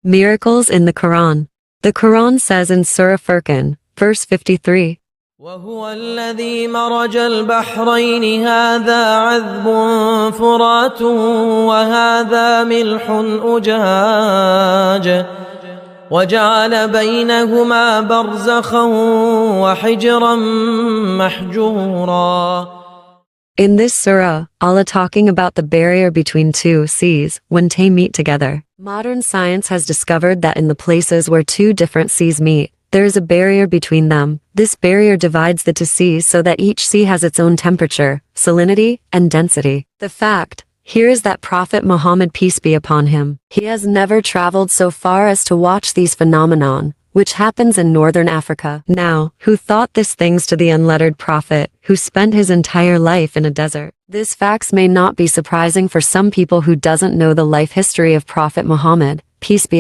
Miracles in the Quran. The Quran says in Surah Furqan, verse 53, وهو الذي مرج البحرين هذا عذب فرات وهذا ملح أجاج وجعل بينهما برزخا وحجرا محجورا. In this surah, Allah talking about the barrier between two seas when they meet together. Modern science has discovered that in the places where two different seas meet, there is a barrier between them. This barrier divides the two seas so that each sea has its own temperature, salinity, and density. The fact here is that Prophet Muhammad, peace be upon him, he has never traveled so far as to watch these phenomenon, which happens in northern Africa. Now, who thought these things to the unlettered prophet, who spent his entire life in a desert? These facts may not be surprising for some people who doesn't know the life history of Prophet Muhammad, peace be